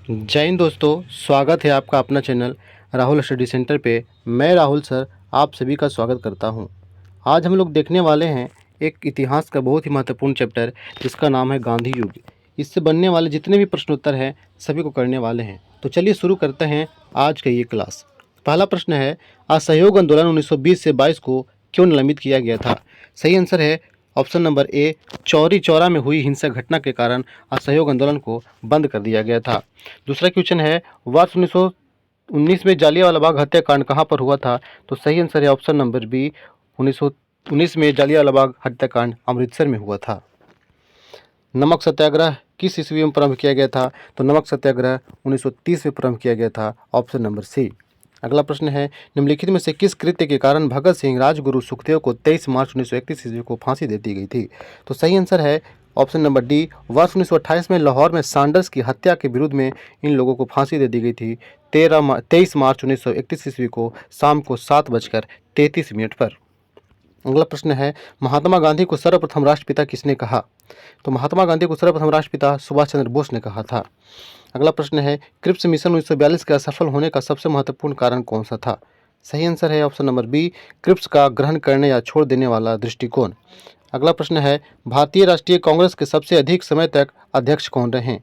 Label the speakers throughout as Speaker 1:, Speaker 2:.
Speaker 1: जय हिंद दोस्तों, स्वागत है आपका अपना चैनल राहुल स्टडी सेंटर पे। मैं राहुल सर आप सभी का स्वागत करता हूं। आज हम लोग देखने वाले हैं एक इतिहास का बहुत ही महत्वपूर्ण चैप्टर जिसका नाम है गांधी युग। इससे बनने वाले जितने भी प्रश्न उत्तर हैं सभी को करने वाले हैं। तो चलिए शुरू करते हैं आज का ये क्लास। पहला प्रश्न है, असहयोग आंदोलन 1920 से 22 को क्यों निलंबित किया गया था? सही आंसर है option number A, Chauri Chaura में हुई हिंसक घटना के कारण असहयोग आंदोलन को बंद कर दिया गया था। दूसरा क्वेश्चन है, वर्ष 1919 में जालियांवाला बाग हत्याकांड कहाँ पर हुआ था? तो सही आंसर है ऑप्शन नंबर बी, 1919 में जालियांवाला बाग हत्याकांड अमृतसर में हुआ था। नमक सत्याग्रह किस ईस्वी में प्रारंभ किया गया था? तो नमक सत्याग्रह 1930 में प्रारंभ किया गया था, ऑप्शन नंबर सी। अगला प्रश्न है, निम्नलिखित में से किस कृत्य के कारण भगत सिंह राजगुरु सुखदेव को 23 मार्च 1931 ईस्वी को फांसी दे दी गई थी? तो सही आंसर है ऑप्शन नंबर डी, वर्ष 1928 में लाहौर में सैंडर्स की हत्या के विरोध में इन लोगों को फांसी दे दी गई थी 23 मार्च 1931 ईस्वी को शाम को 7:33 पर। अगला प्रश्न है, महात्मा गांधी को सर्वप्रथम राष्ट्रपिता किसने कहा? तो महात्मा गांधी को सर्वप्रथम राष्ट्रपिता सुभाष चंद्र बोस ने कहा था। अगला प्रश्न है, क्रिप्स मिशन 1942 के असफल होने का सबसे महत्वपूर्ण कारण कौन सा था? सही आंसर है ऑप्शन नंबर बी, क्रिप्स का ग्रहण करने या छोड़ देने वाला दृष्टिकोण। अगला प्रश्न है, भारतीय राष्ट्रीय कांग्रेस के सबसे अधिक समय तक अध्यक्ष कौन रहे?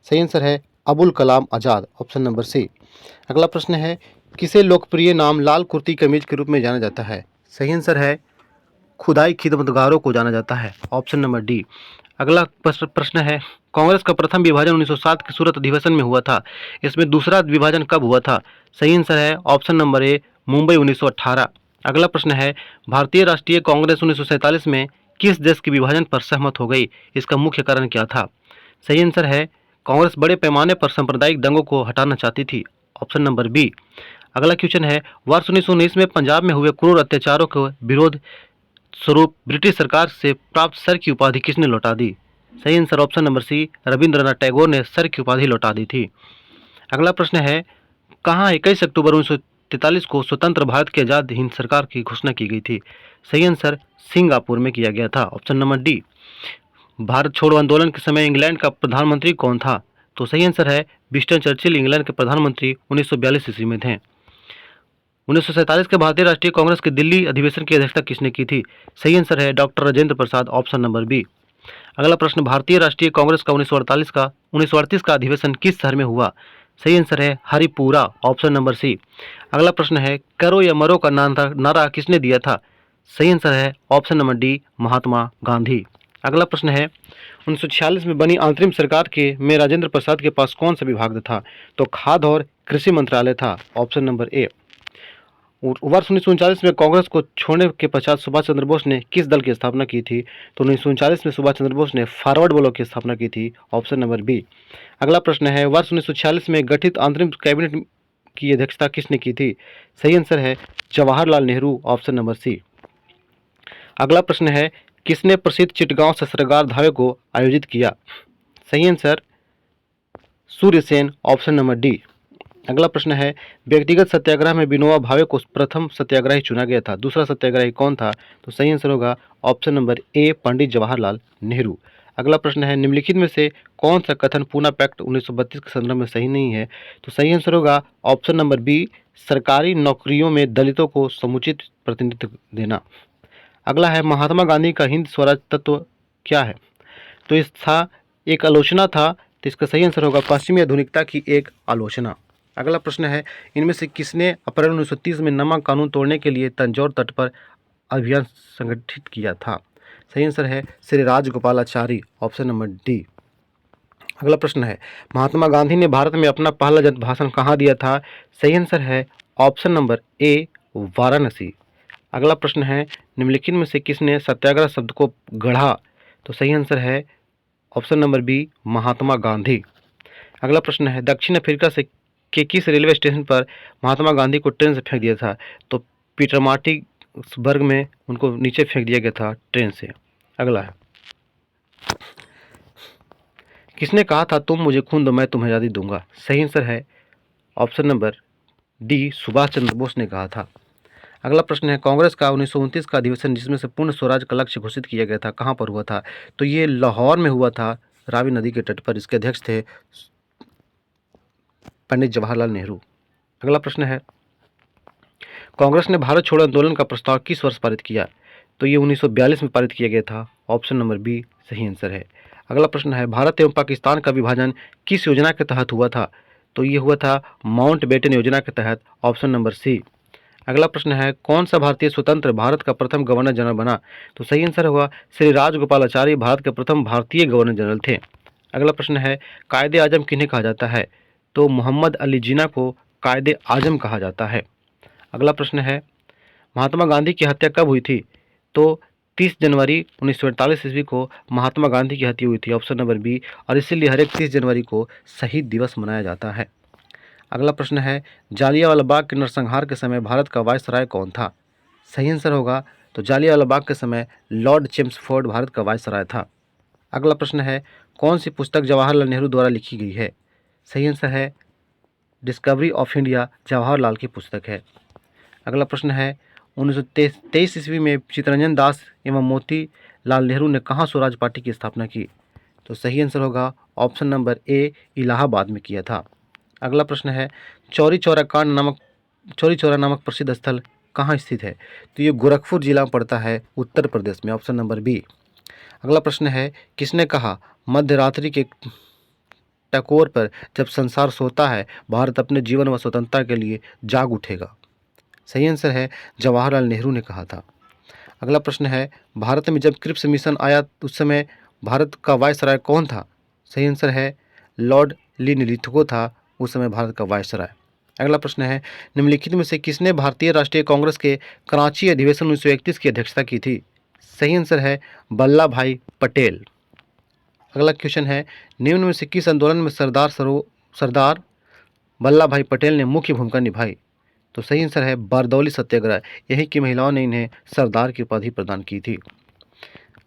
Speaker 1: सही आंसर है Abul Kalam Azad, option number C. अगला प्रश्न है, किसे लोकप्रिय नाम लाल कुर्ती कमीज के रूप में जाना जाता है? सही आंसर है खुदाई खिदमतगारों को जाना जाता है, ऑप्शन नंबर डी। अगला प्रश्न है, कांग्रेस का प्रथम विभाजन 1907 के सूरत अधिवेशन में हुआ था। इसमें दूसरा विभाजन कब हुआ था? सही आंसर है ऑप्शन नंबर ए, मुंबई 1918। अगला प्रश्न है, भारतीय राष्ट्रीय कांग्रेस 1947 में किस देश के विभाजन पर सहमत हो गई? इसका मुख्य कारण क्या था? सही आंसर है कांग्रेस बड़े पैमाने पर सांप्रदायिक दंगों को हटाना चाहती थी, ऑप्शन नंबर बी। अगला क्वेश्चन है, वर्ष 1919 में पंजाब में हुए क्रूर अत्याचारों के विरोध स्वरूप ब्रिटिश सरकार से प्राप्त सर की उपाधि किसने लौटा दी? सही answer option number C, Rabindranath Tagore ने सर की उपाधि लौटा दी थी। अगला प्रश्न है, कहाँ 21 अक्टूबर 1943 को स्वतंत्र भारत की आज़ाद हिंद सरकार की घोषणा की गई थी? सही आंसर सिंगापुर में किया गया था, ऑप्शन नंबर डी। भारत छोड़ो आंदोलन के समय इंग्लैंड का प्रधानमंत्री कौन था? तो सही आंसर है विंस्टन चर्चिल इंग्लैंड के प्रधानमंत्री 1942 ईस्वी में थे। 1947 के भारतीय राष्ट्रीय कांग्रेस के दिल्ली अधिवेशन की अध्यक्षता किसने की थी? सही आंसर है doctor Rajendra Prasad, option number B. अगला प्रश्न, भारतीय राष्ट्रीय कांग्रेस का 1938 का अधिवेशन किस शहर में हुआ? सही आंसर है हरिपुरा, ऑप्शन नंबर सी। अगला प्रश्न है, करो या मरो का नारा किसने दिया था? सही आंसर है option number D, Mahatma Gandhi. अगला प्रश्न है, 1946 में बनी अंतरिम सरकार के में राजेंद्र प्रसाद के पास कौन सा विभाग था? तो खाद्य और कृषि मंत्रालय था, ऑप्शन नंबर ए। वर्ष 1939 में कांग्रेस को छोड़ने के पश्चात सुभाष चंद्र बोस ने किस दल की स्थापना की थी? तो 1939 में सुभाष चंद्र बोस ने फॉरवर्ड ब्लॉक की स्थापना की थी, ऑप्शन नंबर बी। अगला प्रश्न है, वर्ष 1946 में गठित अंतरिम कैबिनेट की अध्यक्षता किसने की थी? सही आंसर है Jawaharlal Nehru, option number C. अगला प्रश्न है, किसने प्रसिद्ध चिटगांव शस्त्रागार धावे को आयोजित किया? सही answer Surya Sen, option number D. अगला प्रश्न है, व्यक्तिगत सत्याग्रह में विनोबा भावे को प्रथम सत्याग्रही चुना गया था, दूसरा सत्याग्रही कौन था? तो सही आंसर होगा option number A, Pandit Jawaharlal Nehru. अगला प्रश्न है, निम्नलिखित में से कौन सा कथन पूना पैक्ट 1932 के संदर्भ में सही नहीं है? तो सही आंसर होगा ऑप्शन नंबर बी, सरकारी नौकरियों में दलितों को समुचित प्रतिनिधित्व देना। अगला है, महात्मा गांधी का हिंद स्वराज तत्व क्या है? तो इस था एक आलोचना था, तो इसका सही आंसर होगा पश्चिमी आधुनिकता की एक आलोचना। अगला प्रश्न है, इनमें से किसने अप्रैल 1930 में नमक कानून तोड़ने के लिए तंजौर तट पर अभियान संगठित किया था? सही आंसर है Shri Rajagopalachari, option number D. अगला प्रश्न है, महात्मा गांधी ने भारत में अपना पहला जन भाषण कहाँ दिया था? सही आंसर है ऑप्शन नंबर ए, वाराणसी। अगला प्रश्न है, निम्नलिखित में से किसने सत्याग्रह शब्द को गढ़ा? तो सही आंसर है option number B, Mahatma Gandhi. अगला प्रश्न है, दक्षिण अफ्रीका से के किस रेलवे स्टेशन पर महात्मा गांधी को ट्रेन से फेंक दिया था? तो पीटरमार्टिसबर्ग में उनको नीचे फेंक दिया गया था ट्रेन से। अगला है, किसने कहा था तुम मुझे खून दो मैं तुम्हें आज़ादी दूंगा? सही आंसर है option number D, Subhash Chandra Bose ने कहा था। अगला प्रश्न है, कांग्रेस का 1929 का अधिवेशन जिसमें से पूर्ण स्वराज का लक्ष्य घोषित किया गया था कहाँ पर हुआ था? तो ये लाहौर में हुआ था, रावी नदी के तट पर। इसके अध्यक्ष थे पंडित जवाहरलाल नेहरू। अगला प्रश्न है, कांग्रेस ने भारत छोड़ो आंदोलन का प्रस्ताव किस वर्ष पारित किया? तो ये 1942 में पारित किया गया था। ऑप्शन नंबर बी सही आंसर है। अगला प्रश्न है, भारत एवं पाकिस्तान का विभाजन किस योजना के तहत हुआ था? तो ये हुआ था माउंटबेटन योजना के तहत। Option number C. अगला प्रश्न है, कौन सा भारतीय स्वतंत्र भारत का प्रथम गवर्नर जनरल बना? तो सही आंसर होगा श्री राजगोपालाचारी भारत के प्रथम भारतीय गवर्नर जनरल थे। अगला प्रश्न है, कायदे आजम किन्हें कहा जाता है? तो मोहम्मद अली जिन्ना को कायदे आजम कहा जाता है। अगला प्रश्न है, महात्मा गांधी की हत्या कब हुई थी? तो 30 जनवरी 1948 ईस्वी को महात्मा गांधी की हत्या हुई थी। Option number B. और इसीलिए हर एक 30 जनवरी को शहीद दिवस मनाया जाता है। अगला प्रश्न है, जालियांवाला बाग के नरसंहार के समय भारत का वायसराय कौन था? सही आंसर होगा तो जालियांवाला बाग के समय लॉर्ड चेम्सफोर्ड भारत का वायसराय था। अगला प्रश्न है, कौन सी पुस्तक जवाहरलाल नेहरू द्वारा लिखी गई है? सही आंसर है डिस्कवरी ऑफ इंडिया जवाहरलाल की पुस्तक है। अगला प्रश्न है, 1923 ईस्वी में चित्तरंजन दास एवं मोतीलाल नेहरू ने कहाँ स्वराज पार्टी की स्थापना की? तो सही आंसर होगा ऑप्शन नंबर ए, इलाहाबाद में किया था। अगला प्रश्न है, चौरी चौरा नामक प्रसिद्ध स्थल कहाँ स्थित है? तो ये गोरखपुर जिला में पड़ता है, उत्तर प्रदेश में। Option number B. अगला प्रश्न है, किसने कहा मध्यरात्रि के टकोर पर जब संसार सोता है भारत अपने जीवन व स्वतंत्रता के लिए जाग उठेगा? सही आंसर है जवाहरलाल नेहरू ने कहा था। अगला प्रश्न है, भारत में जब क्रिप्स मिशन आया उस समय भारत का वायसराय कौन था? सही आंसर है लॉर्ड लिथगो था उस समय भारत का वायसराय। अगला प्रश्न है, निम्नलिखित में से किसने भारतीय राष्ट्रीय कांग्रेस के कराची अधिवेशन 1931 की अध्यक्षता की थी? सही आंसर है वल्लभ भाई पटेल। अगला क्वेश्चन है, निम्न में से किस आंदोलन में सरदार वल्लभ भाई पटेल ने मुख्य भूमिका निभाई? तो सही आंसर है बारदौली सत्याग्रह। यही की महिलाओं ने इन्हें सरदार की उपाधि प्रदान की थी।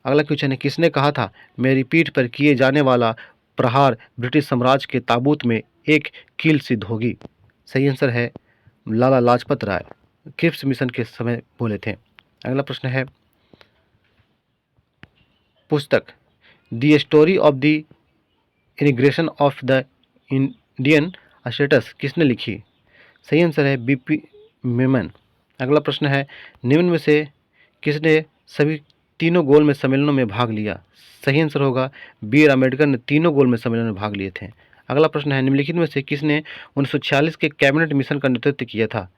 Speaker 1: अगला क्वेश्चन है, किसने कहा था मेरी पीठ पर किए जाने वाला प्रहार ब्रिटिश साम्राज्य के ताबूत में एक कील सिद्ध होगी? सही आंसर है लाला लाजपत राय, क्रिप्स मिशन के समय बोले थे। अगला प्रश्न है, पुस्तक the story of the immigration of the Indian status किसने लिखी? सही आंसर है बीपी मेमन। अगला प्रश्न है, निम्न में से किसने सभी तीनों गोल में सम्मेलनों में भाग लिया? सही आंसर होगा बी आर अम्बेडकर ने तीनों गोल में सम्मेलन में भाग लिए थे। अगला प्रश्न है, निम्नलिखित में से किसने 1946 के कैबिनेट मिशन का नेतृत्व किया था?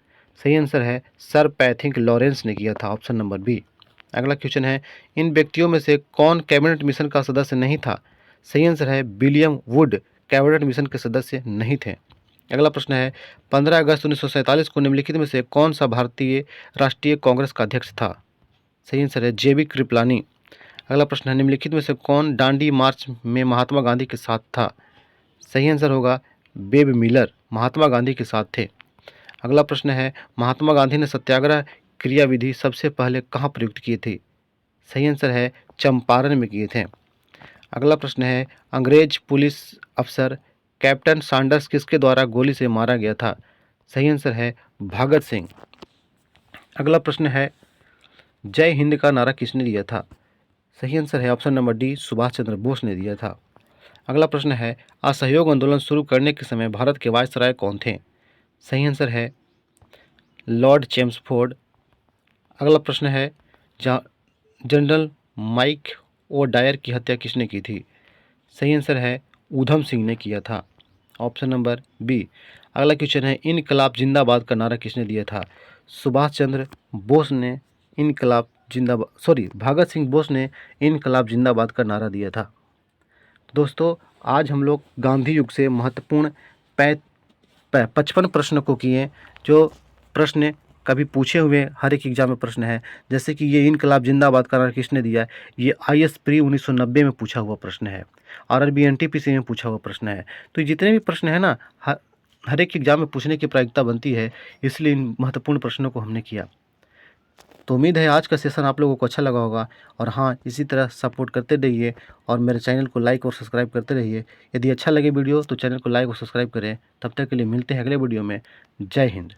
Speaker 1: सही आंसर है सर पैथिक लॉरेंस ने किया था। Option number B. अगला क्वेश्चन है, इन व्यक्तियों में से कौन कैबिनेट मिशन का सदस्य नहीं था? सही आंसर है विलियम वुड कैबिनेट मिशन के सदस्य नहीं थे। अगला प्रश्न है, 15 अगस्त 1947 को निम्नलिखित में से कौन सा भारतीय राष्ट्रीय कांग्रेस का अध्यक्ष था? सही आंसर है जेबी कृपलानी। अगला प्रश्न है, निम्नलिखित में से कौन दांडी मार्च में महात्मा गांधी के साथ था? सही आंसर होगा बेब मिलर महात्मा गांधी के साथ थे। अगला प्रश्न है, महात्मा गांधी ने सत्याग्रह क्रियाविधि सबसे पहले कहाँ प्रयुक्त किए थे? सही आंसर है चंपारण में किए थे। अगला प्रश्न है, अंग्रेज पुलिस अफसर कैप्टन सैंडर्स किसके द्वारा गोली से मारा गया था? सही आंसर है भगत सिंह। अगला प्रश्न है, जय हिंद का नारा किसने दिया था? सही आंसर है option number D, Subhash Chandra Bose ने दिया था। अगला प्रश्न है, असहयोग आंदोलन शुरू करने के समय भारत के वायसराय कौन थे? सही आंसर है लॉर्ड चेम्सफोर्ड। अगला प्रश्न है, जनरल माइक ओ डायर की हत्या किसने की थी? सही आंसर है ऊधम सिंह ने किया था। Option number B. अगला क्वेश्चन है, इनकलाब जिंदाबाद का नारा किसने दिया था? सुभाष चंद्र बोस ने भगत सिंह बोस ने इनकलाब जिंदाबाद का नारा दिया था। दोस्तों, आज हम लोग गांधी युग से महत्वपूर्ण 55 प्रश्न को किए, जो प्रश्न कभी पूछे हुए हर एक एग्जाम में प्रश्न है। जैसे कि ये इनकलाब जिंदाबाद का नारा किसने दिया, ये IAS प्री 1990 में पूछा हुआ प्रश्न है, RRB NTPC में पूछा हुआ प्रश्न है। तो जितने भी प्रश्न है ना, हर एक एग्जाम में पूछने की प्रायिकता बनती है, इसलिए इन महत्वपूर्ण प्रश्नों को हमने किया। तो उम्मीद है आज का सेशन आप लोगों को अच्छा लगा होगा। और हाँ, इसी तरह सपोर्ट करते रहिए और मेरे चैनल को लाइक और सब्सक्राइब करते रहिए। यदि अच्छा लगे वीडियो तो चैनल को लाइक और सब्सक्राइब करें। तब तक के लिए मिलते हैं अगले वीडियो में। जय हिंद।